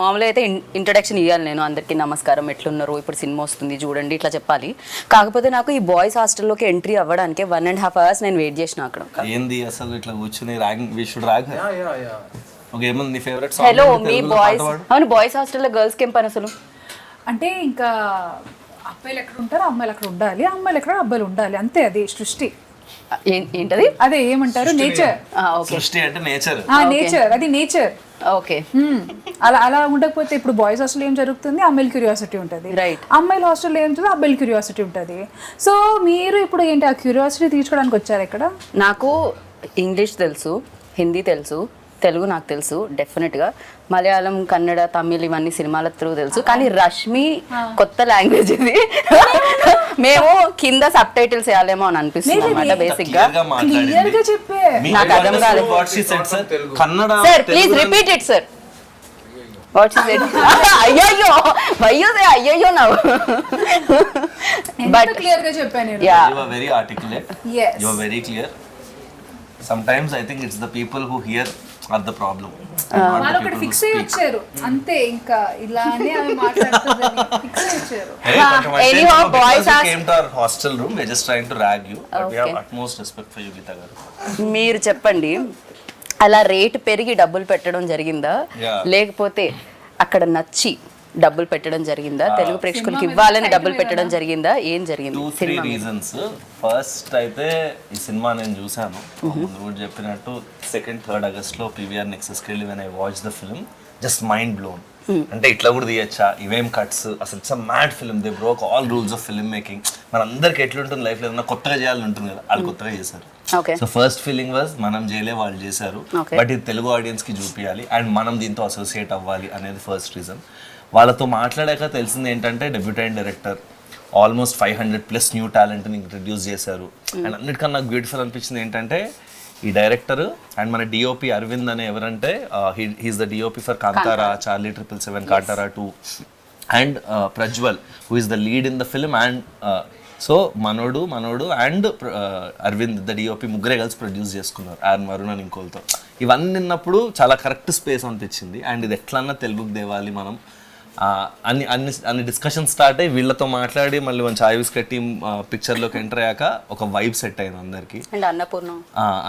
మామూలుగా అయితే ఇంట్రడక్షన్ ఇవ్వాలి, నేను అందరికీ నమస్కారం ఎట్లున్నారు, ఇప్పుడు సినిమా వస్తుంది చూడండి ఇట్లా చెప్పాలి. కాకపోతే నాకు ఈ బాయ్స్ హాస్టల్లోకి ఎంట్రీ అవ్వడానికి 1.5 hours నేను వెయిట్ చేసిన అక్కడ. ఏంది అసలు ఇట్లా కూర్చుని ragging we should rag. Okay, ఏమన్నా నీ ఫేవరెట్ సాంగ్? హలో మీ బాయ్స్. అవును, బాయ్స్ హాస్టల్లో గర్ల్స్కి ఏం పని అసలు? అంటే ఇంకా అబ్బాయిలు ఎక్కడ ఉంటారు, అమ్మాయిలు అక్కడ ఉండాలి, అమ్మాయిలు ఎక్కడ అబ్బాయిలు ఉండాలి, అంతే. అది సృష్టి. ఏంటది? అదే ఏమంటారు, నేచర్. సృష్టి అంటే నేచర్. నేచర్, అది నేచర్. ఓకే. అలా ఉండకపోతే ఇప్పుడు బాయ్స్ హాస్టల్ ఏం జరుగుతుంది, అమ్మాయిల క్యూరియాసిటీ ఉంటుంది. రైట్. అమ్మాయిల హాస్టల్లో ఏం జరుగుతుంది, అబ్బాయిల క్యూరియాసిటీ ఉంటుంది. సో మీరు ఇప్పుడు ఏంటి ఆ క్యూరియాసిటీ తీర్చుకోవడానికి వచ్చారు ఇక్కడ? నాకు ఇంగ్లీష్ తెలుసు, హిందీ తెలుసు, తెలుగు నాకు తెలుసు డెఫినెట్గా, మలయాళం, కన్నడ, తమిళ్ ఇవన్నీ సినిమాల త్రూ తెలుసు. కానీ రష్మి కొత్త లాంగ్వేజ్ ఇది. మేము కింద సబ్ టైటిల్స్ వేయాలేమో అని అనిపిస్తుంది అనమాట బేసిక్ గా. నాకు అర్థం కాలేదు. Sir please repeat it sir. What is it? అయ్యయ్యో అయ్యయ్యో నా. బట్ క్లియర్ గా చెప్పాను. You are very articulate. Yes. You are very clear. Sometimes I think it's the people who hear are the problem. వాళ్ళు ఒకటి ఫిక్స్ అయ్యి వచ్చారు అంతే, ఇంకా ఇలానే అవి మాట్లాడుతుందని ఫిక్స్ అయ్యి వచ్చారు. Anyhow, boys came to our hostel room. We're just trying to rag you, but we have utmost respect for you, Geeta garu. మీరు చెప్పండి, అలా రేటు పెరిగి డబ్బులు పెట్టడం జరిగిందా, లేకపోతే అక్కడ నచ్చి డబ్బులు పెట్టడం జరిగిందా, తెలుగు ప్రేక్షకులకి ఇవ్వాలని డబ్బులు పెట్టడం జరిగిందా, ఏం జరిగింది? 2-3 reasons. ఫస్ట్ అయితే ఈ సినిమా నేను చూసాను ముందు కూడా చెప్పినట్టు 2nd, 3rd August పీవీఆర్ నెక్సెస్కి వెళ్ళి when I watch the film just mind blown. అంటే ఇట్లా కూడా తీయచ్చా, ఇవేం కట్స్, అసలు it's a mad film. They broke all rules of film making. మన అందరికి ఎట్లుంటుంది లైఫ్లో ఏదైనా కొత్తగా చేయాలని ఉంటుంది కదా, వాళ్ళు కొత్తగా చేశారు. సో ఫస్ట్ ఫీలింగ్ వాజ్ మనం చేయలే, వాళ్ళు చేశారు, బట్ ఇది తెలుగు ఆడియన్స్ కి చూపించాలి అండ్ మనం దీంతో అసోసియేట్ అవ్వాలి అనేది ఫస్ట్ రీజన్. వాళ్ళతో మాట్లాడాక తెలిసింది ఏంటంటే డెబ్యూటెంట్ డైరెక్టర్, ఆల్మోస్ట్ 500+ న్యూ టాలెంట్ని ఇంట్రడ్యూస్ చేశారు. అండ్ అన్నిటికన్నా నాకు బ్యూటిఫుల్ అనిపించింది ఏంటంటే ఈ డైరెక్టర్ అండ్ మన డిఓపి అరవింద్ అనే ఎవరంటే he's the DOP for Kantara, Charlie 777, Kantara 2 and Prajwal who is the lead in the film. And so మనోడు అండ్ అరవింద్ ద డిఓపి ముగ్గురే కలిసి ప్రొడ్యూస్ చేసుకున్నారు, వరుణ్ అని ఇంకోలతో. ఇవన్నీ విన్నప్పుడు చాలా కరెక్ట్ స్పేస్ అనిపించింది. అండ్ ఇది ఎట్లన్నా తెలుగుకి దేవాలి మనం అన్ని డిస్కషన్ స్టార్ట్ అయ్యి వీళ్ళతో మాట్లాడి మళ్ళీ మంచి ఆయుస్ కట్టి పిక్చర్లోకి ఎంటర్ అయ్యాక ఒక వైబ్ సెట్ అయింది అందరికి.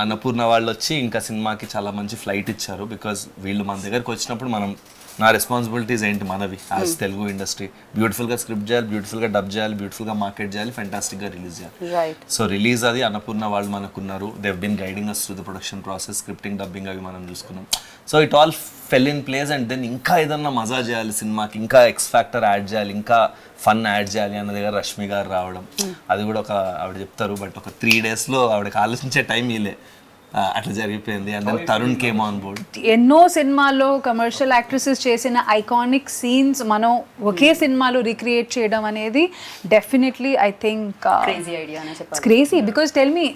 అన్నపూర్ణ వాళ్ళు వచ్చి ఇంకా సినిమాకి చాలా మంచి ఫ్లైట్ ఇచ్చారు. బికాజ్ వీళ్ళు మన దగ్గరికి వచ్చినప్పుడు నా రెస్పాన్సిబిలిటీస్ ఏంటి మనవి యాజ్ తెలుగు ఇండస్ట్రీ, బ్యూటిఫుల్గా స్క్రిప్ట్ చేయాలి, బ్యూటిఫుల్గా డబ్ చేయాలి, బ్యూటిఫుల్గా మార్కెట్ చేయాలి, ఫెంటాస్టిక్గా రిలీజ్ చేయాలి. సో రిలీజ్ అది అన్నపూర్ణ వాళ్ళు మనకున్నారు. They have been guiding us through the production process, scripting, dubbing అవి మనం చూసుకున్నాం. So it all fell in place. And then ఇంకా ఏదన్నా మజా చేయాలి సినిమాకి, ఇంకా ఎక్స్ ఫ్యాక్టర్ యాడ్ చేయాలి, ఇంకా ఫన్ యాడ్ చేయాలి అన్న దగ్గర రష్మి గారు రావడం, అది కూడా ఒక ఆవిడ చెప్తారు బట్ ఒక 3 daysలో ఆవిడకి ఆలోచించే టైం ఇలే, అట్లా జరిగిపోయింది. And then Tarun came on board. ఎన్నో సినిమాల్లో కమర్షియల్ యాక్ట్రెసెస్ చేసిన ఐకానిక్ సీన్స్ మనం ఒకే సినిమాలో రీక్రియేట్ చేయడం అనేది definitely I think crazy idea. It's crazy because tell me,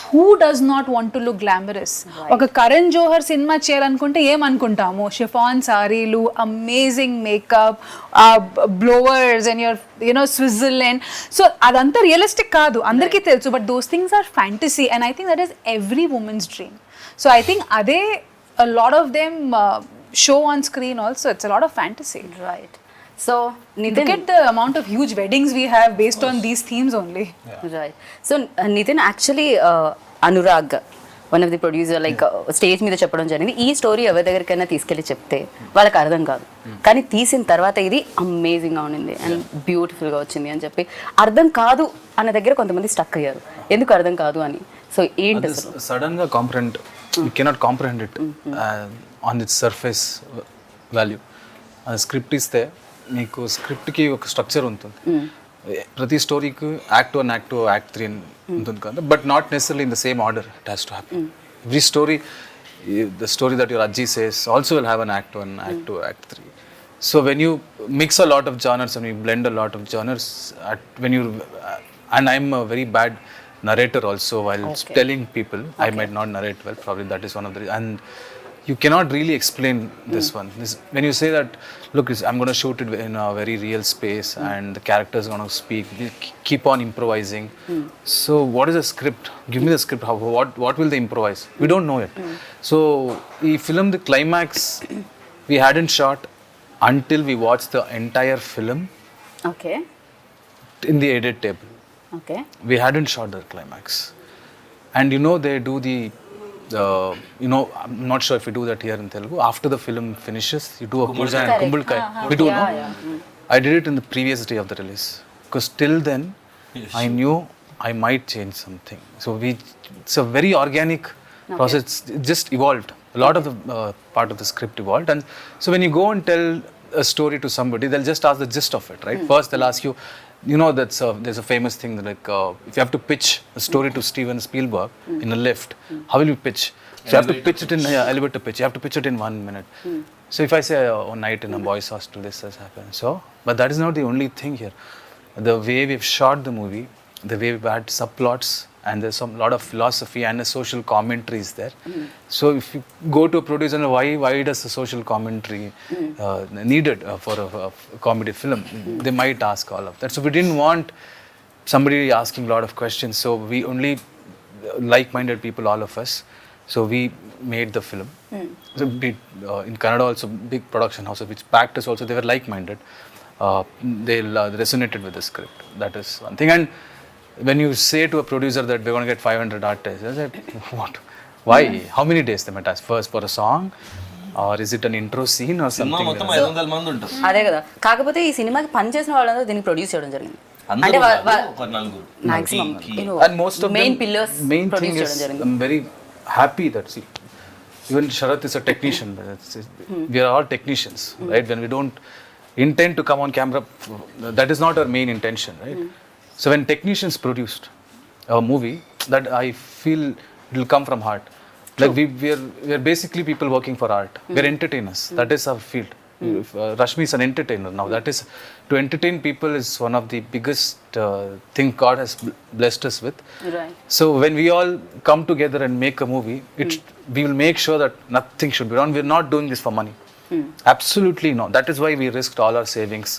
who does not want to look glamorous? ఒక కరణ్ జోహర్ సినిమా చేయాలనుకుంటే ఏమనుకుంటాము, షిఫాన్ సారీలు, amazing makeup, blowers and your Switzerland. So అదంతా రియలిస్టిక్ కాదు, అందరికీ తెలుసు. But those things are fantasy and I think that is every women's dream. So I think అదే a lot of them show on screen also. It's a lot of fantasy. Right. So Nitin, look at the amount of huge weddings we have based on these themes only. Right. So Nitin, actually Anurag, one of the producer, like stage మీద చెప్పడం జరిగింది, ఈ story ఎవరి దగ్గరికైనా తీసుకెళ్ళి చెప్తే వాళ్ళకి అర్థం కాదు, కానీ తీసిన తర్వాత ఇది అమేజింగ్గా ఉండింది అండ్ బ్యూటిఫుల్గా వచ్చింది అని చెప్పి. అర్థం కాదు అన్న దగ్గర కొంతమంది స్టక్ అయ్యారు, ఎందుకు అర్థం కాదు అని. సో ఏంటి సడన్గా comprehend, you cannot comprehend it on it's surface value. అది స్క్రిప్ట్ ఇస్తే మీకు స్క్రిప్ట్కి ఒక స్ట్రక్చర్ ఉంటుంది, ప్రతి స్టోరీకి యాక్ట్ 1, యాక్ట్ 2, యాక్ట్ 3 ఉంటుంది కదా, but not necessarily in the same order it has to happen. Every story, the story that your ajji says also will have an act 1, act 2, act 3. So when you mix a lot of genres and you blend a lot of genres, and I'm a very bad narrator also while telling people. I might not narrate well, probably that is one of the, and you cannot really explain this one. When you say that, look, I'm going to shoot it in a very real space and the characters are going to speak, they keep on improvising. So what is the script? Give me the script. What will they improvise? We don't know it. So, this film, the climax, we hadn't shot until we watch the entire film okay in the edit table. Okay We hadn't shot the climax. And you know, they do you know, I'm not sure if we do that here in Telugu. After the film finishes, you do a puja and kumbulkai. We do, no? I did it in the previous day of the release. Because till then, I knew I might change something. So it's a very organic process. It just evolved. A lot of the part of the script evolved. And so when you go and tell a story to somebody, they'll just ask the gist of it, right? First, they'll ask you, you know, there's a famous thing that, like, if you have to pitch a story to Steven Spielberg in a lift, how will you pitch? So you have to pitch it in elevator pitch. You have to pitch it in 1 minute. So if I say one night in a boys' hostel, this has happened. So, but that is not the only thing here. The way we've shot the movie, the way we've had subplots, and there's some lot of philosophy and a social commentary is there. So if you go to a producer, why does the social commentary needed for a comedy film? They might ask all of that. So we didn't want somebody asking a lot of questions. So we only like-minded people, all of us. So we made the film. So in Kannada also, big production houses which backed us also, they were like-minded. They resonated with the script. That is one thing. And when you say to a producer that we're going to get 500 artists, I said, what? Why? How many days they might ask? First for a song? Or is it an intro scene or cinema something? మొత్తం 500 మంది ఉంటారు. అదే కదా. కాకపోతే ఈ సినిమాకి పనిచేసిన వాళ్ళందరూ దీన్ని ప్రొడ్యూస్ చేయడం జరిగింది. అందరూ అంటే ఒక నలుగురు. Maximum And most of main them, pillars main thing produce is, చేయడం జరిగింది. I'm very happy that, see, even Sharath is a technician. We are all technicians, right? When we don't intend to come on camera, that is not our main intention, right? So when technicians produced a movie, that I feel it will come from heart. Like we are basically people working for art. We are entertainers. That is our field. Rashmi is an entertainer now. That is, to entertain people is one of the biggest thing God has blessed us with. Right. So when we all come together and make a movie, we will make sure that nothing should be wrong. We're not doing this for money. Absolutely no. That is why we risked all our savings.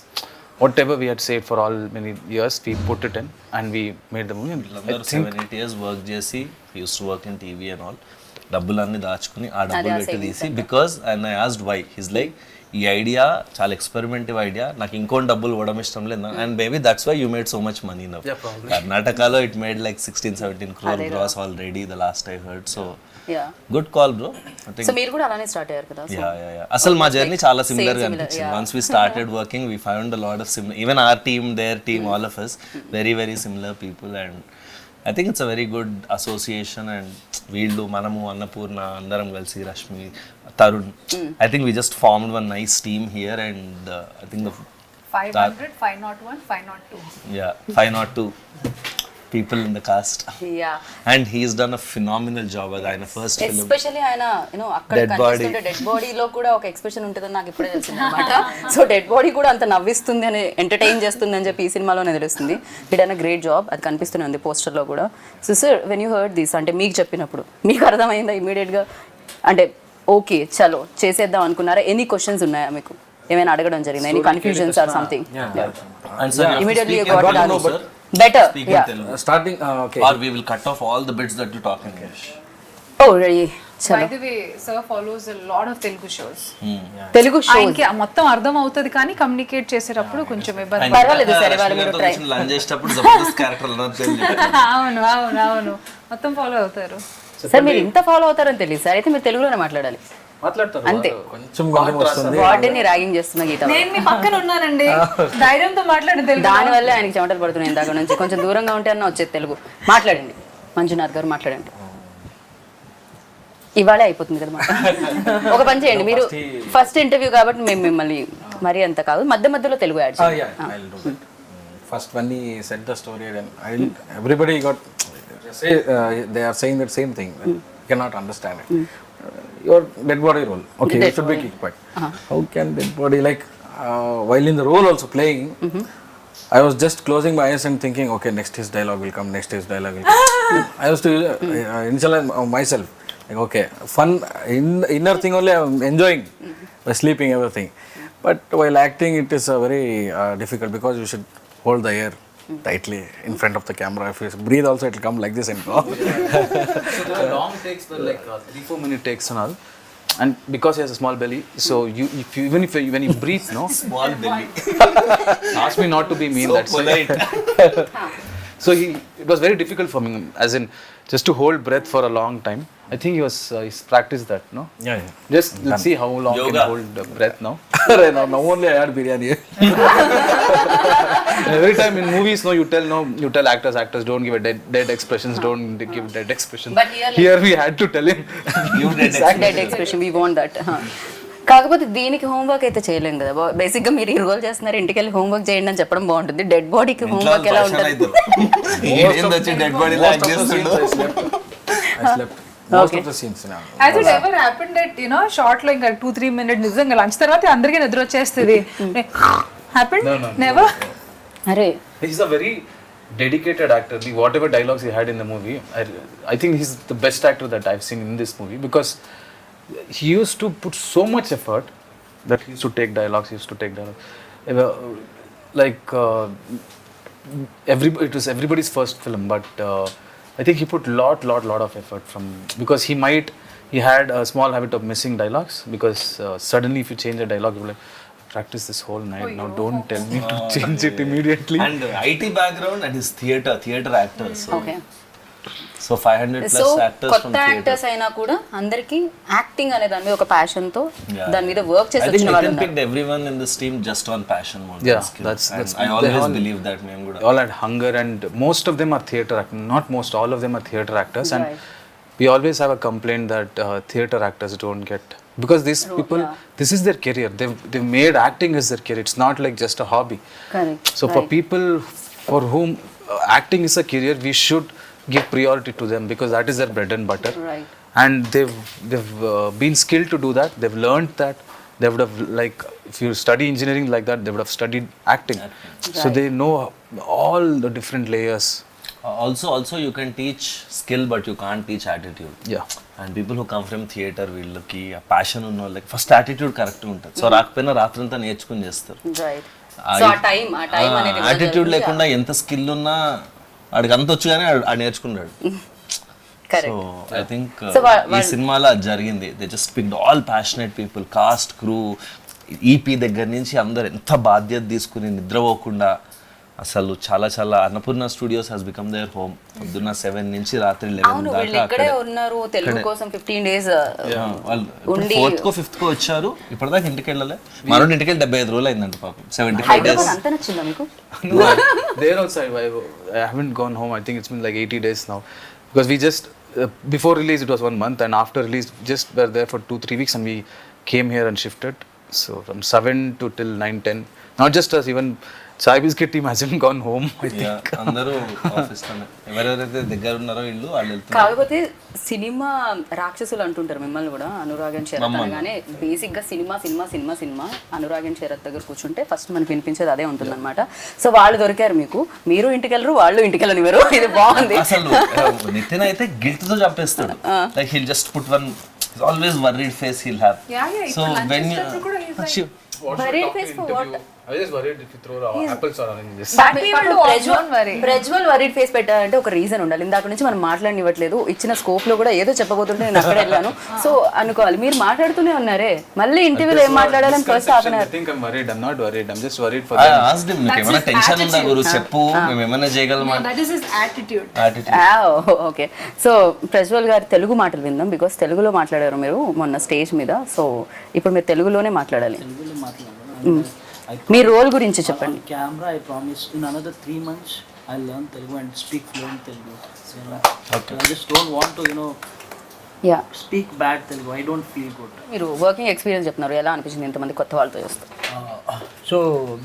Whatever we had saved for all many years, we put it in and we made the movie. వీళ్ళందరూ 7-8 years work చేసి use to work in TV and all డబ్బులన్నీ దాచుకుని ఆ డబ్బులు పెట్టి తీసి because and I asked why his like ఈ idea చాలా ఎక్స్పెరిమెంటివ్ ఐడియా, నాకు ఇంకోటి డబ్బులు ఇవ్వడం ఇష్టం లేదు, and maybe that's why you made so much money now. కర్ణాటకలో it made like 16-17 crore gross already the last I heard. So good call bro. So మీరు కూడా అలానే స్టార్ట్ అయ్యారు కదా. అసలు మా జర్నీ చాలా సిమిలర్ గా అనిపించింది. Once we started working we found a lot of similar, even our team, their team, all of us very very similar people. And I think it's a very good association. And వీళ్ళు, మనము, అన్నపూర్ణ అందరం కలిసి, Rashmi, Tarun, I think we just formed one nice team here. And I think 500, 501, 502. 502 people in the cast. And he's done a phenomenal job as ఆయన first film. Especially ఆయన అక్కడ కనిపిస్తుంటే dead బాడీలో కూడా ఒక ఎక్స్ప్రెషన్ ఉంటుందని నాకు ఇప్పుడే తెలిసింది అనమాట. సో డెడ్ బాడీ కూడా అంత నవ్విస్తుంది అని, ఎంటర్టైన్ చేస్తుంది అని చెప్పి ఈ సినిమాలోనే తెలుస్తుంది. It an great job. అది కనిపిస్తూనే ఉంది పోస్టర్లో కూడా. So sir, when you heard this, అంటే మీకు చెప్పినప్పుడు మీకు అర్థమైందా ఇమీడియట్గా? అంటే ఓకే చలో చేసేద్దాం అనుకున్నారా? ఎనీ క్వశ్చన్స్ ఉన్నాయా మీకు? ఏమైనా అడగడం జరిగిందా? Any confusions or something? Immediately got it answer. Better, starting okay, or we will cut off all the bits that you talk in English. Oh really? By the way, sir follows a lot of Telugu shows. Telugu shows ఆయనకి మొత్తం అర్థం అవుతుంది కానీ communicate చేసేటప్పుడు కొంచెం ఇబ్బంది. పర్వాలేదు సరే, వాళ్ళు మీరు ట్రై లంచ్ చేసేటప్పుడు జబర్దస్త్ క్యారెక్టర్ అవును అవును అవును మొత్తం ఫాలో అవుతారు. సార్ మీరు ఇంత ఫాలో అవుతారని తెలియదు సార్. అయితే మీరు తెలుగులోనే మాట్లాడాలి. అంతే. కొంచెం వస్తుంది. వాటిని ర్యాగింగ్ చేస్తున్నా గీత. నేను మీ పక్కన ఉన్నానండి, ధైర్యంతో మాట్లాడి తెలుగు. దానివల్ల ఆయనకి చెమటలు పడుతున్నాయి ఇందాక నుంచి. కొంచెం దూరంగా ఉంటే అన్న వచ్చేది తెలుగు. మాట్లాడండి మంజునాథ్ గారు, మాట్లాడండి. ఇవాళే అయిపోతుంది కదా మాట. ఒక పని చేయండి, మీరు ఫస్ట్ ఇంటర్వ్యూ కాబట్టి మేము మిమ్మల్ని మరీ అంత కాదు, మధ్య మధ్యలో తెలుగు యాడ్ చేయండి. First when he said the story, and everybody got they are saying that same thing. You cannot understand it. Your dead body role. Okay, you should be kicked back. How can dead body, like while in the role also playing, I was just closing my eyes and thinking, okay, next his dialogue will come, next his dialogue will come. I was to initialize myself. Like, okay, fun, inner thing only I'm enjoying by sleeping, everything. But while acting, it is very difficult because you should hold the air tightly in front of the camera. If you breathe also, it will come like this and go. So the long takes were like 3-4 minute takes and all. and because he has a small belly, so when you breathe, no, Small belly. ask me not to be mean. So That's polite. so it was very difficult for me, as in just to hold breath for a long time. I think he's practiced that, no? Yeah. Just let's see how long Yoga. can hold the breath now. Now only I had biryani. Every time in movies, no, you tell actors don't give a dead expressions, don't give dead expressions. But here, we had to tell him. You did dead expression we want that. కాకపోతే దీనికి homework అయితే చేయలేం కదా. Basic గా మీరు ఈ role చేస్తున్నారు, ఇంటికి వెళ్ళి హోంవర్క్ చేయండి అని చెప్పడం బాగుంటుంది. డెడ్ బాడీకి హోంవర్క్ ఎలా ఉంటుంది? వచ్చి డెడ్ బాడీ లాగ్ చేస్తుండు. I slept. Most of the scenes now. Has it ever happened that, you know, short లో ఇంకా 2-3 minutes నిజంగా లంచ్ తర్వాత అందరికీ నిద్ర వచ్చేస్తుంది? Happened? No. Never? అరే He's a very dedicated actor. Whatever dialogues he had in the movie, I think he's the best actor that I've seen in this movie, because he used to put so much effort that he used to take dialogues. Like it was everybody's first film, but I think he put lot of effort because he had a small habit of missing dialogues, because suddenly if you change a dialogue, you're like, practice this whole night. Now don't tell me to change it immediately. And IT background and his theater actor. Okay. So 500 so plus actors from కొత్త theater. Actors అయినా కూడా అందరికి acting అనే దాని మీద ఒక passion తో దాని మీద వర్క్ చేసి I think వచ్చిన వాళ్ళు Nitin ఉన్నారు. picked everyone in this team just on passion more Yeah, than skill. that's- And I they always all- believe that మేము కూడా. All had hunger, and most of them are theater actors. Not most, all of them are theater actors. And Right. we always have a complaint that theater actors don't get, because these people, this is their career. They've made acting as their career. It's not like just a hobby. Correct. So for people for whom acting is a career, we should give priority to them, because that is their bread and butter. Right. And they've been skilled to do that. They've learned that. They would have, like, if you study engineering like that, they would have studied acting. So they know all the different layers. Also you can teach skill but you can't teach attitude. Yeah. And people who come from theater, వీళ్ళకి ఆ passion ఉన్న వాళ్ళకి first attitude correct ఉంటుంది. So రాకపోయినా రాత్రంతా నేర్చుకుని చేస్తారు. Right. So ఆ టైం అనేది యాటిట్యూడ్ లేకుండా ఎంత స్కిల్ ఉన్నా వాడికి అంత వచ్చు కానీ ఆడు నేర్చుకున్నాడు. సో ఐ థింక్ ఈ సినిమాలో అది జరిగింది. They just picked all passionate people, cast, crew, EP దగ్గర నుంచి అందరు ఎంత బాధ్యత తీసుకుని నిద్రపోకుండా అసలు చాలా Annapurna Studios has become their home. పొద్దున్న 7 నుంచి రాత్రి 11 అవును, వీళ్ళు దాకా ఇక్కడే ఉన్నారు తెలుగు కోసం 15 days వాళ్ళు ఉండి 4th కో 5th కో వచ్చారు. ఇప్పటిదాకా ఇంటికి వెళ్ళలే. మరో ఇంటికి వెళ్ళి 75 రోజులు అయిందంట పాపం. 75 days. హైదరాబాద్ అంత నచ్చిందా మీకు? No, there also I haven't gone home. I think it's been like 80 days now, because we just before release it was 1 month, and after release just were there for 2-3 weeks, and we came here and shifted. So from 7 to till 9-10, not just us, even Chai Biscuit team hasn't gone home, I think. అందరూ office లోనే, ఎవరెవరైతే దగ్గర ఉన్నారో ఇల్లు వాళ్ళు వెళ్తున్నారు. కాకపోతే cinema రాక్షసులు అంటుంటారు మిమ్మల్ని కూడా, అనురాగన్ శరత్ అనగానే. బేసిక్ గా సినిమా అనురాగన్ శరత్ దగ్గర కూర్చుంటే ఫస్ట్ మనకి వినిపించేది అదే ఉంటుంది అనమాట. సో వాళ్ళు దొరికారు మీకు, మీరు ఇంటికి వెళ్ళరు, వాళ్ళు ఇంటికి వెళ్ళనివ్వరు. ఇది బాగుంది. అసలు నితిన్ అయితే గిల్ట్ తో చంపేస్తాడు. Like he'll just put one always worried face he'll have. So when Worried face for what? I was just worried if you throw apples or oranges. Prajwal worried face పెట్టాలంటే ఒక రీజన్ ఉండాలి. ఇందాక నుంచి మనం మాట్లాడనివ్వట్లేదు. ఇచ్చిన స్కోప్ లో కూడా ఏదో చెప్పబోతుంటే నేను అక్కడ వెళ్ళాను. సో అనుకోవాలి, మీరు మాట్లాడుతూనే ఉన్నారే. మళ్ళీ ఇంటర్వ్యూలో ఏం మాట్లాడాలని first half an hour. I think I'm worried. I'm not worried. I'm just worried for I them. asked him, నీకు ఏమైనా టెన్షన్ ఉందా గురు, చెప్పు, మేము ఏమైనా చేయగలమా. That is his attitude. Okay. So Prajwal గారి తెలుగు మాటలు విందాం, బికాస్ తెలుగులో మాట్లాడారు మీరు మొన్న స్టేజ్ మీద. సో ఇప్పుడు మీరు తెలుగులోనే మాట్లాడాలి. మీ రోల్ గురించి చెప్పండి. Camera, I promise in another 3 months I'll learn Telugu and speak fluent Telugu. So, I just don't want to, yeah, speak bad Telugu. I don't feel good. మీరు వర్కింగ్ ఎక్స్పీరియన్స్ చెప్తున్నారు, ఎలా అనిపించింది ఇంతమంది కొత్త వాళ్ళతో చేస్తారు? So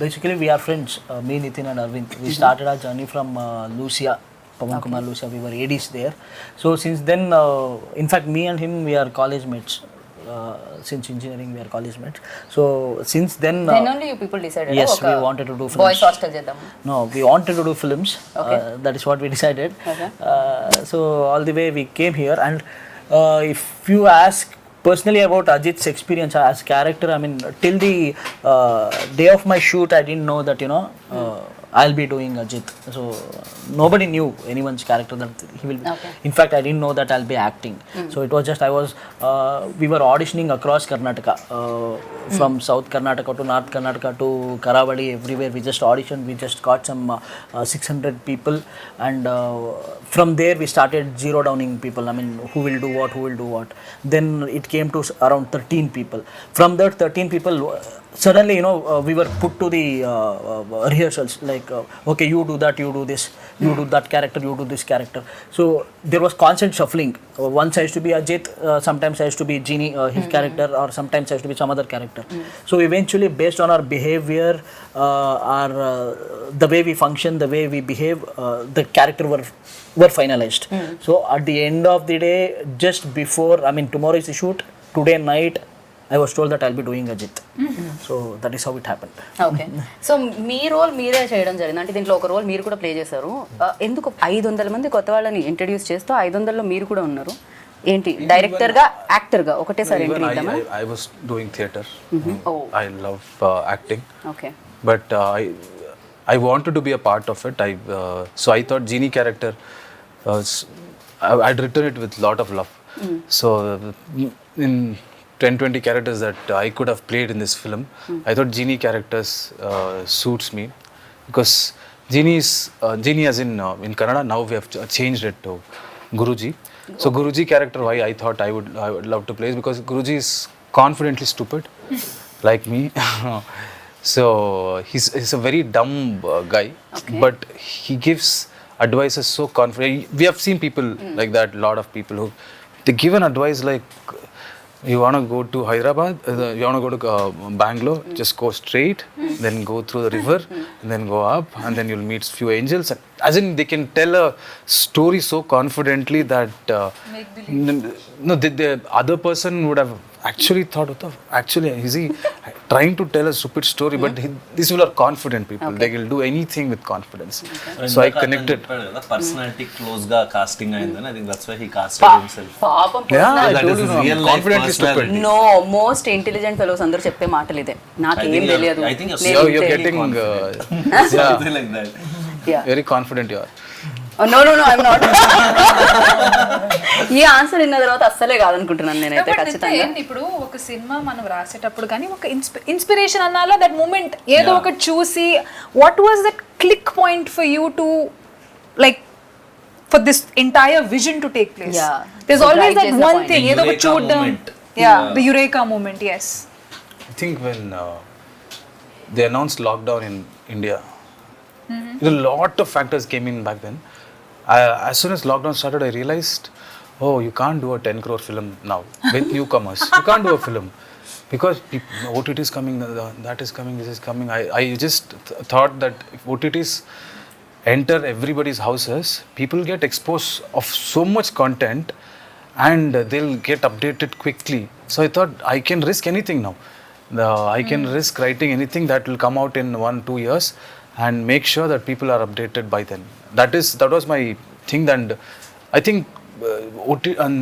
basically we are friends, me, Nitin and Arvind. We started our journey from Lucia, Pawan Kumar Lucia. We were ADs there. So since then, in fact me and him, we are college mates. Since engineering we are college mates. So since then, Then only you people decided, yes, okay, we wanted to do films. Boys hostel చేద్దాం. No, we wanted to do films. That is what we decided. Okay. So all the way we came here, and if you ask personally about Ajit's experience as character, I mean, till the day of my shoot, I didn't know that I'll be doing Ajit. So nobody knew anyone's character that he will be. Okay. In fact, I didn't know that I'll be acting. So it was just we were auditioning across Karnataka, from South Karnataka to North Karnataka to Karavali, everywhere. We just auditioned. We just got some 600 people, and from there we started zero downing people. I mean, who will do what. Then it came to around 13 people. From that 13 people, suddenly, we were put to the rehearsals, like, okay, you do that, you do this, you do that character, you do this character. So there was constant shuffling. Once I used to be Ajit, sometimes I used to be Genie, his character, or sometimes I used to be some other character. So eventually, based on our behavior, the way we function, the way we behave, the character were finalized. So at the end of the day, just before, I mean, tomorrow is the shoot, today night I was told that I'll be doing Ajit. So that is how it happened. Okay so మీ role మీరే చేయడం జరిగింది అంటే దీంట్లో ఒక role మీరు కూడా play చేశారు ఎందుకు 500 మంది కొత్త వాళ్ళని ఇంట్రడ్యూస్ చేస్తూ 500లో మీరు కూడా ఉన్నారు ఏంటి డైరెక్టర్గా యాక్టర్గా ఒకటేసారి ఎంట్రీ ఇద్దామా I was doing theatre. I love acting. Okay But I wanted to be a part of it. So I thought Genie character, I'd written it with lot of love. So in 10-20 characters that I could have played in this film, I thought Genie characters suits me because Genie as in Kannada, now we have changed it to Guruji. So Guruji character, why I thought I would love to play is because Guruji is confidently stupid like me. So he's a very dumb guy, but he gives advices so confident. We have seen people like that, lot of people who they give an advice like, you want to go to Hyderabad, you want to go to Bangalore, just go straight, then go through the river, and then go up, and then you'll meet few angels. As in, they can tell a story so confidently that the other person would have actually thought of, actually, is he trying to tell a stupid story? But these people are confident people. They will do anything with confidence. So I connected. Personality close ga casting ayindani. I think that's why he casted himself. పాపం Yeah, I That told is you, his no, real life confidently stupid. personality. No most intelligent fellows అందరూ చెప్పే మాటలు ఇదే నాకేం తెలియదు I think you're You're getting something like that. very confident you are. No I'm not ఈ answer విన్న తర్వాత అస్సలే కాదనుకుంటున్నాను నేనైతే ఖచ్చితంగా ఇప్పుడు ఒక సినిమా మనం రాసేటప్పుడు కానీ ఒక ఇన్స్పిరేషన్ అన్నాలో దట్ మూమెంట్ ఏదో ఒకటి చూసి what was that click point for you to like for this entire vision to take place Yeah. There always that one point. Thing ఏదో ఒకటి Eureka చూడడం moment. ద Eureka moment yes I think when they announced lockdown in India, a lot of factors came in back then. As soon as lockdown started, I realized, oh, you can't do a 10 crore film now with newcomers. You can't do a film because OTT is coming, that is coming, this is coming. I just thought that if OTTs enter everybody's houses, people get exposed of so much content and they'll get updated quickly. So I thought I can risk anything now. I can risk writing anything that will come out in 1-2 years and make sure that people are updated by then. That was my thing, and I think OTT, and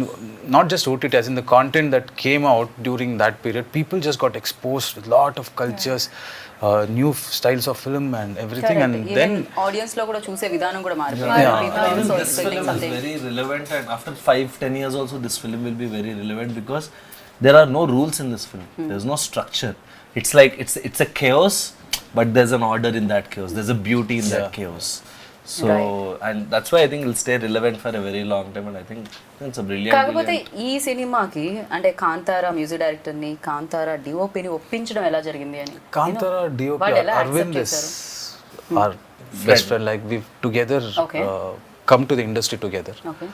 not just OTT, as in the content that came out during that period, people just got exposed with lot of cultures, new styles of film and everything, and then audience లో కూడా చూసే విధానం కూడా I మారిపోయింది think this film is very relevant, and after 5-10 years also this film will be very relevant because there are no rules in this film. There's no structure. It's like it's a chaos, but there's an order in that chaos. There's a beauty in that chaos. So and that's why I think it'll stay relevant for a very long time, and I think it's a brilliant. కాకపోతే ఈ సినిమాకి అంటే Kantara music director ని కాంతారా డిఓపిని ఒప్పించడం ఎలా జరిగింది అని Kantara DOP వాళ్ళు ఎలా Arvind accept is our best friend. Like we've together Okay. come to the industry together. Okay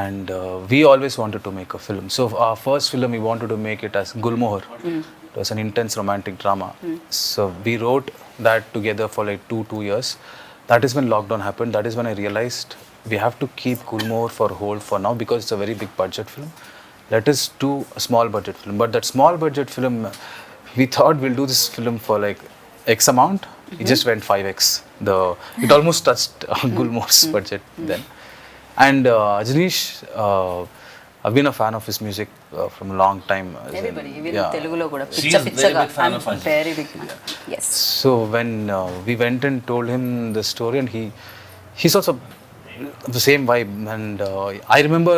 And we always wanted to make a film. So our first film, we wanted to make it as Gulmohar. It was an intense romantic drama. So we wrote that together for like 2 years. That is when lockdown happened. That is when I realized we have to keep Gulmohar for hold for now because it's a very big budget film. Let us do a small budget film. But that small budget film, we thought we'll do this film for like X amount. It just went 5x. It almost touched Gulmohar's budget then. And Ajanish I've been a fan of his music from a long time. as in- everybody even yeah. తెలుగులో కూడా She పిచ్చ is very పిచ్చగా big fan of Ajay. Very big man. Yes So when we went and told him the story, and he's also the same vibe. And I remember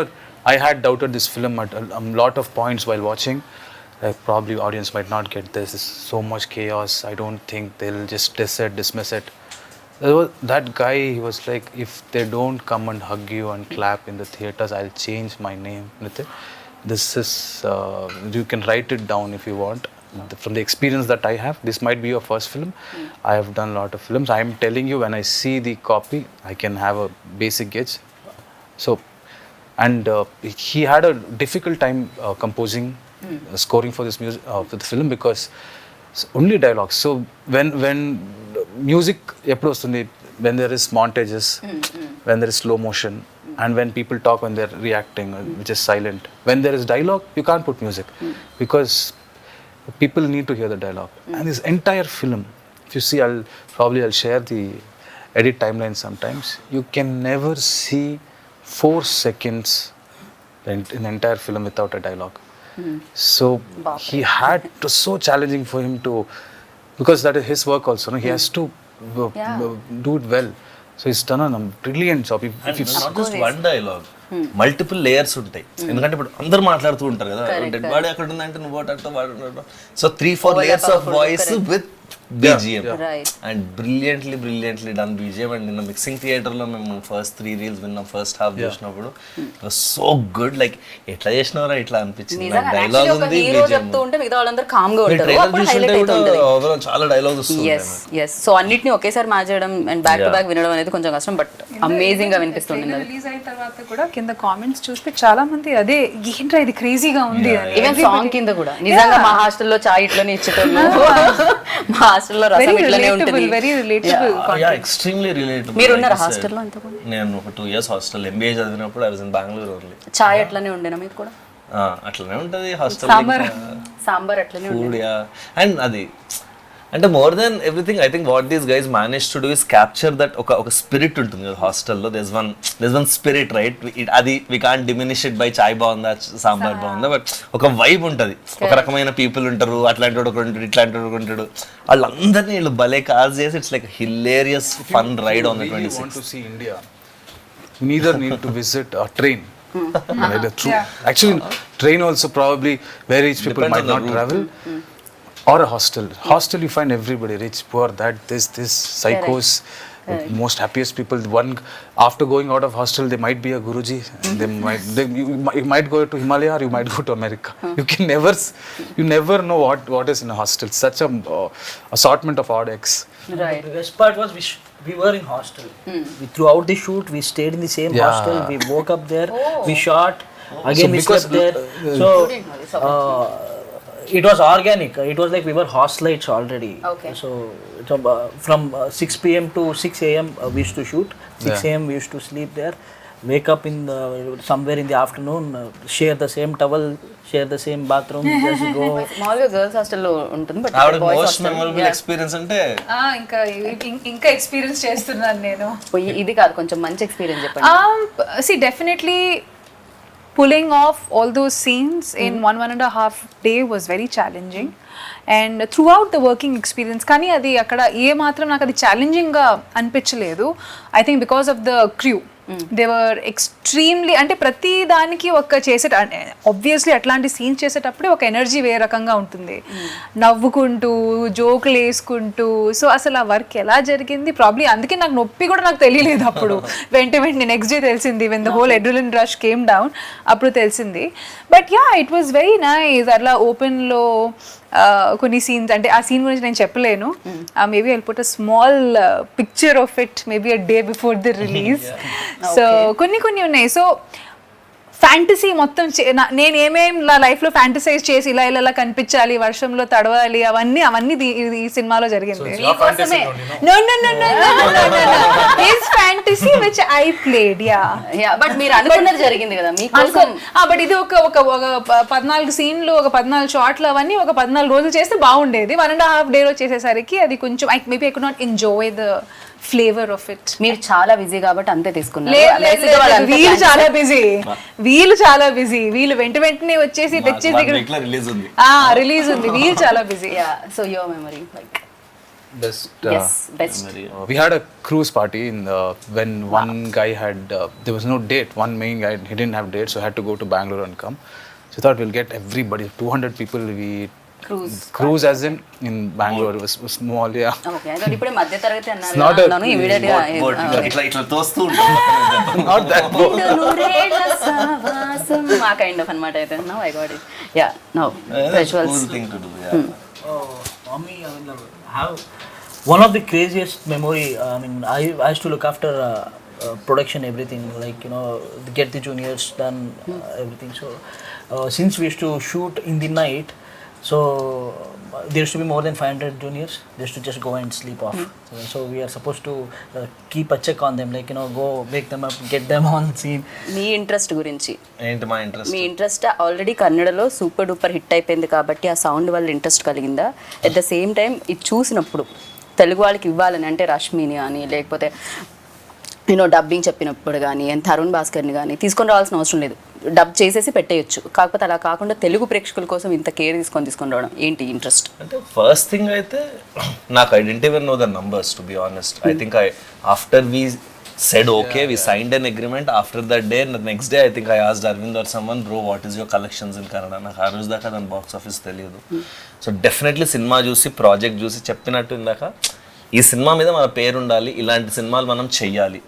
I had doubted this film at a lot of points while watching. Like probably audience might not get this. There's so much chaos. I don't think they'll just dismiss it. That guy, he was like, if they don't come and hug you and clap in the theaters, I'll change my name. Nithin. This is, you can write it down if you want. From the experience that I have, this might be your first film. I have done a lot of films. I am telling you, when I see the copy, I can have a basic gauge. So, and he had a difficult time composing, scoring for this music, for the film, because it's only dialogues. So when music ఎప్పుడు వస్తుంది, when there is montages, when there is slow motion, and when people talk when they're reacting, which is silent. When there is dialogue, you can't put music because people need to hear the dialogue. And this entire film, if you see, I'll share the edit timeline sometimes. You can never see 4 seconds in the entire film without a dialogue. So he had to, so challenging for him to, because that is his work also, no? He has to do it well. So he's done a brilliant job. And not just one dialogue, multiple layers ఉంటాయి. ఎందుకంటే ఇప్పుడు అందరు మాట్లాడుతూ ఉంటారు కదా, dead body అక్కడ ఉందంటే నువ్వు వాడు. So 3-4 layers of voice with BGM. Right. And brilliantly done BGM. And నిన్న మిక్సింగ్ థియేటర్ లో మేము ఫస్ట్ 3 రీల్స్ విన్నాం. ఫస్ట్ హాఫ్ చూసినప్పుడు it was so good. Like ఎట్లా చేసినవరా ఇట్లా అనిపించింది. డైలాగ్ ఉంది, హీరో BGM చెప్తూ ఉంటే మిగతా వాళ్ళందరూ కామ్ గా ఉంటారు. ట్రైలర్ అప్పుడు చూస్తుంటే హైలైట్ కూడా అవుతుంది. overall చాలా డైలాగ్స్ వస్తుంది. ఎస్ సో అన్నిటిని ఒకేసారి మ్యాచ్ చేయడం అండ్ బ్యాక్ టు బ్యాక్ వినడం అనేది కొంచెం కష్టం, బట్ అమేజింగ్ గా వినిపిస్తుంది. రిలీజ్ అయిన తర్వాత కూడా కింద కామెంట్స్ చూస్తే చాలా మంది అదే ఏంట్రా ఇది క్రేజీగా ఉంది అని. ఈవెన్ సాంగ్ కింద కూడా నిజంగా మా హాస్టల్లో చాయ్ ఇట్లనే ఇచ్చేటోళ్ళు, మా హాస్టల్లో రసం ఇట్లనే ఉంటుంది. Very relatable. Extremely relatable. మీరు ఉన్నారా హాస్టల్లో అంతకుముందు? నేను ఒక 2 years హాస్టల్ MBA చదివినప్పుడు I was in Bengaluru only. చాయ్ అట్లనే ఉండేనా మీకు కూడా? అట్లనే ఉంటుంది హాస్టల్. సాంబార్ అట్లనే ఫుడ్ అండ్ అది అంటే more than everything I think what these guys manage to do is capture that ఒక స్పిరిట్ ఉంటుంది కదా హాస్టల్లో. There's one spirit right. అది we can't diminish it by చాయ్ బాగుందా సాంబార్ బాగుందా, బట్ ఒక వైబ్ ఉంటుంది. ఒక రకమైన పీపుల్ ఉంటారు, అట్లాంటి వాడు ఒకడు ఉంటాడు, ఇట్లాంటి వాడు ఉంటాడు. వాళ్ళందరినీ వీళ్ళు భలే కాజ్ చేసి it's like hilarious fun ride on the 26th. Want to see India, you neither need to visit a train. Actually, train also probably where rich people Depends might on the not route. travel, or a hostel. Hostel you find everybody, rich, poor, that this psychos, most happiest people. One after going out of hostel, they might be a guruji. You might go to Himalaya or you might go to America. You never know what is in a hostel. Such a assortment of odd eggs. Right. The best part was we were in hostel. Throughout the shoot, we stayed in the same Yeah. hostel. We woke up there. We shot. Again, So we because, slept there. So it was organic. It was like we were hostelites already. Okay. So from 6 p.m. to 6 a.m. We used to shoot. 6 a.m. we used to sleep there. Wake up somewhere in the afternoon. Share the same towel. Share the same bathroom. Just go. మామూలుగా girls హాస్టల్లో ఉంటుంది, but ఆవిడ most memorable experience అంటే ఇంకా experience చేస్తున్నాను నేను. ఇది కాదు, కొంచెం మంచి ఎక్స్పీరియన్స్ చెప్పండి. See, definitely pulling off all those scenes in 1.5 day was very challenging. And throughout the working experience, కానీ అది అక్కడ ఏ మాత్రం నాకు అది ఛాలెంజింగ్గా అనిపించలేదు. I think because of the crew. They were extremely, అంటే ప్రతి దానికి ఒక ఆబ్వియస్లీ అట్లాంటి సీన్స్ చేసేటప్పుడే ఒక ఎనర్జీ వేరే రకంగా ఉంటుంది, నవ్వుకుంటూ జోకులు వేసుకుంటూ. సో అసలు ఆ వర్క్ ఎలా జరిగింది ప్రాబ్లీ అందుకే నాకు నొప్పి కూడా నాకు తెలియలేదు అప్పుడు. వెంటనే నెక్స్ట్ డే తెలిసింది, when the whole adrenaline rush came down, అప్పుడు తెలిసింది. But yeah, it was very nice. అట్లా ఓపెన్లో కొన్ని సీన్స్, అంటే ఆ సీన్ గురించి నేను చెప్పలేను. Maybe I'll put a small picture of it maybe a day before the release. So కొన్ని ఉన్నాయి. సో ఫ్యాంటసీ మొత్తం నేను ఏమేం నా లైఫ్లో ఫ్యాంటసైజ్ చేసి ఇలా కనిపించాలి, వర్షంలో తడవాలి, అవన్నీ ఈ సినిమాలో జరిగింది. His fantasy which I played. But మీరు అనుకున్నది జరిగింది కదా మీకోసం. బట్ ఇది ఒక 14 సీన్లు, ఒక 14 షాట్లు, అవన్నీ ఒక 14 రోజులు చేస్తే బాగుండేది. 1.5 day చేసేసరికి అది కొంచెం maybe I could not enjoy the flavour of it. మీరు చాలా బిజీ కాబట్టి అంతే తీసుకున్నారు. వీరు చాలా బిజీ. వీళ్ళు చాలా బిజీ, వీళ్ళు వెంటనే వచ్చేసి తెచ్చేసి ఇక్కడ రిలీజ్ ఉంది. రిలీజ్ ఉంది, వీళ్ళు చాలా busy. So your memory like Best. Best We had a cruise party when one guy had there was no date. One main guy, he didn't have date, so had to go to Bangalore and come. So thought we'll get everybody, 200 people. We cruise as in Bangalore. It was small, yeah. Okay అయితే ఇప్పుడే మధ్య తరగతి not a- అన్నాను immediate గా ఇట్లా తోస్తూ ఉంటుంది. Not that boat. ఆ kind of అన్నమాట అయితే now I got it yeah now visuals Cool thing to do, yeah. Mommy, I mean, have one of the craziest memory. I mean, I used to look after production, everything, like, you know, get the juniors done, everything. So since we used to shoot in the night, so there used to be more than 500 juniors. They used to just go and sleep off. So we are supposed to keep a check on them, like, you know, go wake them up, get them on scene. Me interest గురించి ఏంటి మా interest? మీ interest already కన్నడలో super duper hit అయిపోయింది కాబట్టి ఆ sound వల్ల interest కలిగిందా? At the same time ఇది చూసినప్పుడు తెలుగు వాళ్ళకి ఇవ్వాలని అంటే రష్మిని కానీ లేకపోతే నేను డబ్బింగ్ చెప్పినప్పుడు కానీ తరుణ్ భాస్కర్ని కానీ తీసుకొని రావాల్సిన అవసరం లేదు, డబ్ చేసేసి పెట్టేయచ్చు. కాకపోతే అలా కాకుండా తెలుగు ప్రేక్షకుల కోసం ఇంత కేర్ తీసుకొని రావడం ఏంటి ఇంట్రెస్ట్? అంటే ఫస్ట్ థింగ్ అయితే నాకు I don't even know the numbers to be honest. I think after we said okay, we signed an agreement. After that day, the next day I think I asked Arvind or someone, bro, what is your collections in Kannada? నాకు ఆ రోజు దాకా దాని box office తెలియదు. So definitely cinema చూసి project చూసి చెప్పినట్టు ఇందాక ఈ సినిమా మీద మన పేరు ఉండాలి, ఇలాంటి సినిమాలు మనం చెయ్యాలి,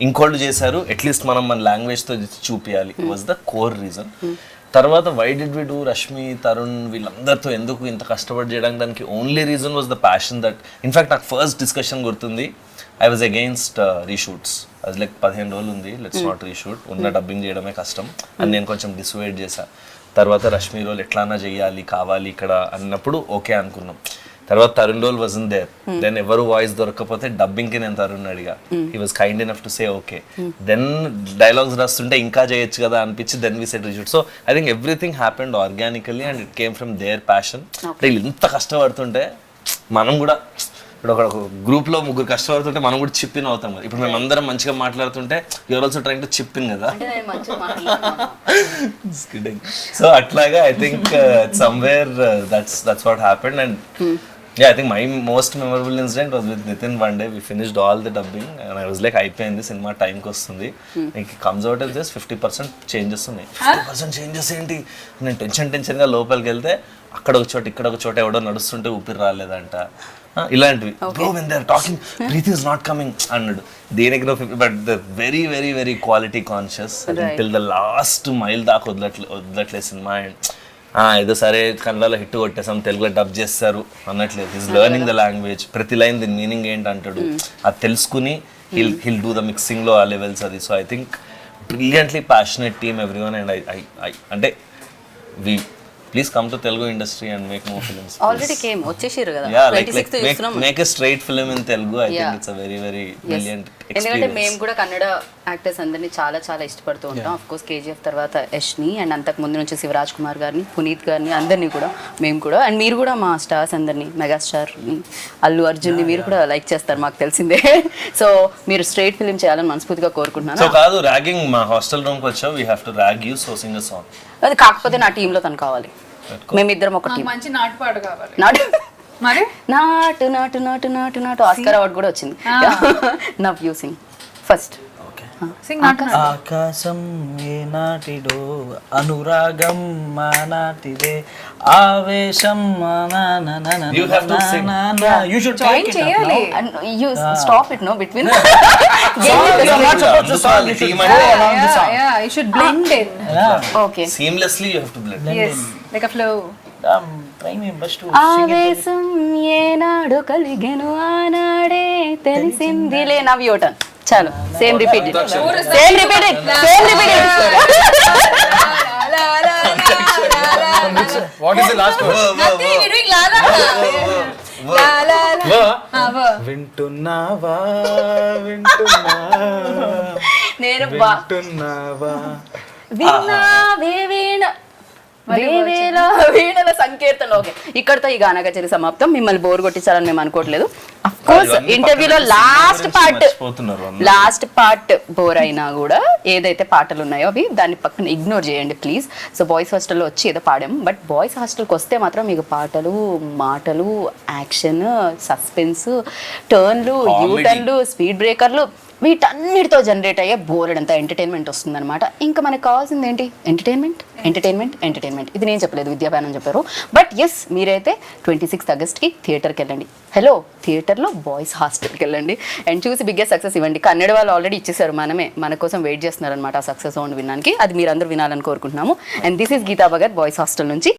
ఇంకోళ్ళు చేశారు అట్లీస్ట్ మనం మన లాంగ్వేజ్తో చూపించాలి వాజ్ ద కోర్ రీజన్. తర్వాత why did we do Rashmi, Tarun వీళ్ళందరితో ఎందుకు ఇంత కష్టపడి చేయడానికి దానికి only reason was the passion that in fact నాకు ఫస్ట్ డిస్కషన్ గుర్తుంది. I was against reshoots. అది లైక్ 15 రోజులు ఉంది, లెట్స్ నాట్ రీషూట్, ఉన్న డబ్బింగ్ చేయడమే కష్టం అని నేను కొంచెం డిసైడ్ చేశా. తర్వాత రష్మి రోల్ ఎట్లానా చేయాలి కావాలి ఇక్కడ అన్నప్పుడు ఓకే అనుకున్నాం. తర్వాత Tarun role wasn't there, then ఎవరు వాయిస్ దొరకకపోతే డబ్బింగ్కి నేను తరుణ్ అడిగా. He was kind enough to say okay. Then dialogues రాస్తుంటే ఇంకా చేయొచ్చు కదా అనిపించి then we said reshoot. So I think everything happened organically and it came from their passion. వీళ్ళు ఇంత కష్టపడుతుంటే మనం కూడా ఇప్పుడు ఒక గ్రూప్లో 3 కష్టపడుతుంటే మనం కూడా చిప్ ఇన్ అవుతాం కదా. ఇప్పుడు మేము అందరం మంచిగా మాట్లాడుతుంటే you're also trying to chip in కదా. సో అట్లాగా I think somewhere that's what happened. And yeah, I think my most memorable incident was with Nitin. One day we finished all the dubbing and I was like అయిపోయింది cinema టైంకి వస్తుంది, ఇంక comes out as this 50% changes ఉన్నాయి. 50% changes ఏంటి? నేను టెన్షన్గా లోపలికి వెళ్తే అక్కడ ఒక చోట ఇక్కడ ఒక చోట ఎవడో నడుస్తుంటే ఊపిరి రాలేదంట, ఇలాంటివి. Bro when they are talking breath is not coming అన్నాడు. దేనికి but the very very very quality conscious till the last mile దాకా వదలట్లేదు సినిమా. అండ్ ఏదో సరే కన్నడలో హిట్ కొట్టేసాం తెలుగులో డబ్ చేస్తారు అన్నట్లేదు. ఈజ్ లెర్నింగ్ ద లాంగ్వేజ్, ప్రతి లైన్ దీని మీనింగ్ ఏంటి అంటాడు, అది తెలుసుకుని హిల్ డూ ద మిక్సింగ్లో ఆ లెవెల్స్ అది. So I think brilliantly passionate team everyone. And I అంటే we please come to Telugu industry and make more films. Already came వచ్చేసారు కదా, yeah, like make a straight film in Telugu. I think it's a very very brilliant experience. ఎందుకంటే మేము కూడా Kannada actors అందరినీ చాలా చాలా ఇష్టపడుతూ ఉంటాం. ఆఫ్ కోర్స్ కేజీఎఫ్ తర్వాత యష్ని అండ్ అంతకు ముందు నుంచి శివరాజ్ కుమార్ గారిని, పునీత్ గారిని అందరినీ కూడా మేము కూడా, అండ్ మీరు కూడా మా స్టార్స్ అందరినీ, మెగాస్టార్ అల్లు అర్జున్ని మీరు కూడా లైక్ చేస్తారు మాకు తెలిసిందే. సో మీరు స్ట్రైట్ ఫిలిం చేయాలని మనస్ఫూర్తిగా కోరుకుంటున్నాను. సో కాదు ర్యాగింగ్, మా హాస్టల్ రూమ్కి వచ్చావు, we have to rag you, so Singh a song. అది కాకపోతే నా టీంలో తను కావాలి, మేమిద్దరం ఒక టీం. మంచి నాటుపాడు కావాలి. నాటు మరి నాటు నాటు నాటు నాటు నాటు ఆస్కార్ అవార్డు కూడా వచ్చింది. Now you sing first. Singh నాటు. ఆకాశం ఏ నాటిడో అనురాగం మా నాటిదే ఆవేశం You have to sing. You should join take it up, చేయాలి. no? And you stop it, no, between. You are not supposed to song, you should Team go అంటే along the song. Yeah, you should blend in. Yeah. Okay. seamlessly you have to blend. Yes, like a flow. I'm trying my best to sing it. ఆవేశం ఏనాడు కలిగెను ఆనాడే తెలిసిందిలే. Now your turn. చాలు, same repeat it, same repeat it, same repeat it. What is the last word? Nothing, we're doing la la la la la. వింటున్నావా వింటున్నావా నేను వింటున్నావా విన్నావే వీణ వేవేల వీణల సంకీర్తన. ఓకే, ఇక్కడతో ఈ గానా కచేరీ సమాప్తం. మిమ్మల్ని బోర్ కొట్టించాలని మేము అనుకోవట్లేదు. కోర్స్ ఇంటర్వ్యూలో లాస్ట్ పార్ట్ బోర్ అయినా కూడా ఏదైతే పాటలు ఉన్నాయో అవి దాన్ని పక్కన ఇగ్నోర్ చేయండి ప్లీజ్. సో బాయ్స్ హాస్టల్లో వచ్చి ఏదో పాడాం, బట్ బాయ్స్ హాస్టల్కి వస్తే మాత్రం మీకు పాటలు, మాటలు, యాక్షన్, సస్పెన్స్, టర్న్లు, యూటర్న్లు, స్పీడ్ బ్రేకర్లు, వీటన్నిటితో జనరేట్ అయ్యే బోర్డంతా ఎంటర్టైన్మెంట్ వస్తుందన్నమాట. ఇంకా మనకు కావాల్సింది ఏంటి? Entertainment, entertainment, entertainment. ఇది నేను చెప్పలేదు, విద్యాభానం చెప్పారు. బట్ ఎస్, మీరైతే 26th ఆగస్ట్కి థియేటర్కి వెళ్ళండి. హలో, థియేటర్లో బాయ్స్ హాస్టల్కి వెళ్ళండి అండ్ చూసి బిగ్గెస్ట్ సక్సెస్ ఇవ్వండి. కన్నడ వాళ్ళు ఆల్రెడీ ఇచ్చేసారు, మన కోసం వెయిట్ చేస్తున్నారు అనమాట ఆ సక్సెస్ సౌండ్ వినడానికి. అది మీరందరూ వినాలని కోరుకుంటున్నాము. And this is Geetha Bhagat boys hostel నుంచి.